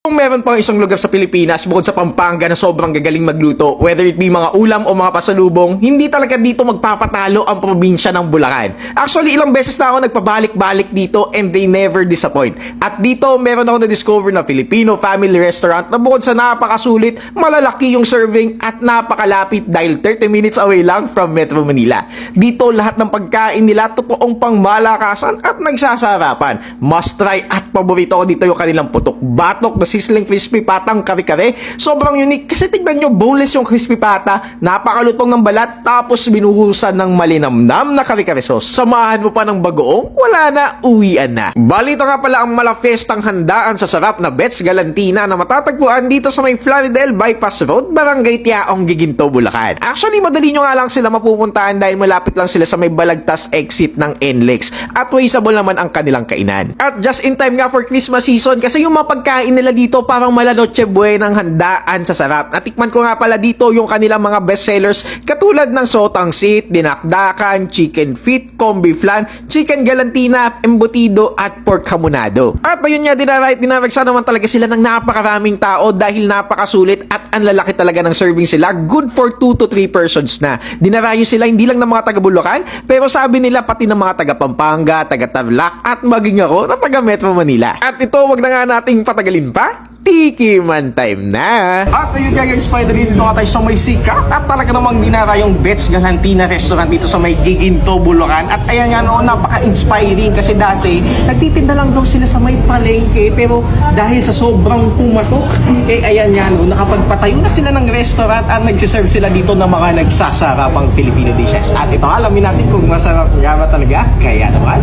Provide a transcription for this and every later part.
Kung meron pang isang lugar sa Pilipinas bukod sa Pampanga na sobrang gagaling magluto, whether it be mga ulam o mga pasalubong, hindi talaga dito magpapatalo ang probinsya ng Bulacan. Actually, ilang beses na ako nagpabalik-balik dito and they never disappoint. At dito, meron ako na-discover na Filipino family restaurant na bukod sa napakasulit, malalaki yung serving at napakalapit dahil 30 minutes away lang from Metro Manila. Dito, lahat ng pagkain nila totoong pangmalakasan at nagsasarapan. Must try at paborito ko dito yung kanilang putok batok na sizzling crispy patang kare-kare. Sobrang unique kasi tignan nyo, boneless yung crispy pata, napakalutong ng balat, tapos binuhusan ng malinamnam na kare-kare sauce. Samahan mo pa ng bagoong, wala na, uwian na. Balito nga pala ang malafestang handaan sa sarap na Bet's Galantina na matatagpuan dito sa may Floridel Bypass Road, Barangay Tiaong, Giginto, Bulacan. Actually, madali nyo nga lang sila mapupuntahan dahil malapit lang sila sa may Balagtas exit ng NLEX at wasteable naman ang kanilang kainan. At just in time nga for Christmas season kasi yung mga pagkain nila dito parang mala Noche Buena ng handaan sa sarap. Natikman ko nga pala dito yung kanilang mga bestsellers katulad ng sotang sit, dinakdakan, chicken feet, combi flan, chicken galantina, embutido at pork hamonado. At ayun nga, dinaragsa naman talaga sila ng napakaraming tao dahil napakasulit at ang lalaki talaga ng serving sila. Good for 2 to 3 persons na. Dinarayo sila hindi lang ng mga taga Bulacan, pero sabi nila pati ng mga taga Pampanga, taga Tarlac at maging ako na taga Metro Manila. At ito, wag na nga nating patagalin pa. Tikiman time na! At ayun nga guys, finally dito nga tayo sa may sikat at talaga namang dinara yung Bet's Galantina restaurant dito sa may Giginto, Bulacan. At ayan nga no, napaka-inspiring kasi dati nagtitinda lang daw sila sa may palengke, pero dahil sa sobrang pumatok, ayan nga no, nakapagpatayo na sila ng restaurant at nagsiserve sila dito ng mga nagsasarapang Filipino dishes. At ito, alamin natin kung masarap nga ba talaga. Kaya naman,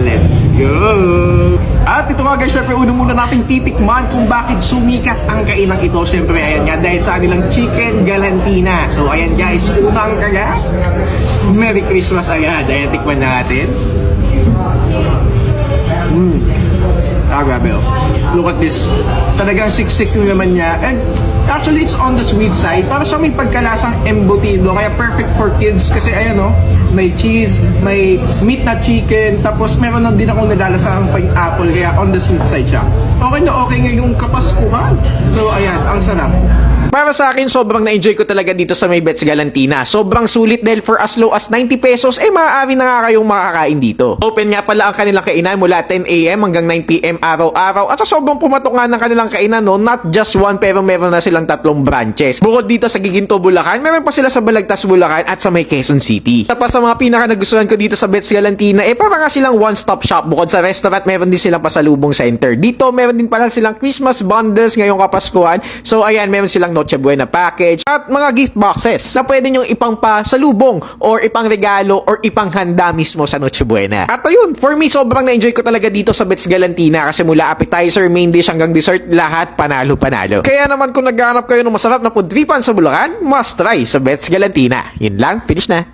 let's go! At ito nga guys, syempre uno muna nating titikman kung bakit sumikat ang kainang ito. Syempre ayan nga, dahil sa kanilang chicken galantina. So ayan guys, unang kaga, Merry Christmas agad. Ayan, tikman natin. Grabe oh. Look at this. Talagang siksik yung naman niya. And actually, it's on the sweet side. Para sa may pagkalasang embutido. Kaya perfect for kids. Kasi ayan oh, may cheese, may meat na chicken. Tapos meron na din akong nadalasang pineapple. Kaya on the sweet side siya. Okay na okay ngayong kapaskuhan. So ayan, ang sarap. Para sa akin, sobrang na-enjoy ko talaga dito sa may Bet's Galantina. Sobrang sulit dahil for as low as 90 pesos, maaari na nga kayong makakain dito. Open nga pala ang kanilang kainan mula 10 AM hanggang 9 PM araw-araw. At sa sobrang pumatok nga ng kanilang kainan, no, not just one, pero meron na silang 3 branches. Bukod dito sa Giginto, Bulacan, meron pa sila sa Balagtas, Bulacan at sa may Quezon City. Tapos sa mga pinaka nagustuhan ko dito sa Bet's Galantina, para nga silang one-stop shop. Bukod sa restaurant, meron din silang pasalubong center. Dito, meron din pala silang Christmas bundles ngayong Kapaskuhan. So ayan, meron silang Noche Buena package at mga gift boxes na pwede nyong ipangpasalubong or ipangregalo or ipanghanda mismo sa Noche Buena. At ayun, for me, sobrang na-enjoy ko talaga dito sa Bet's Galantina kasi mula appetizer, main dish hanggang dessert, lahat panalo-panalo. Kaya naman kung naghahanap kayo ng masarap na food tripan sa Bulacan, must try sa Bet's Galantina. Yun lang, finish na.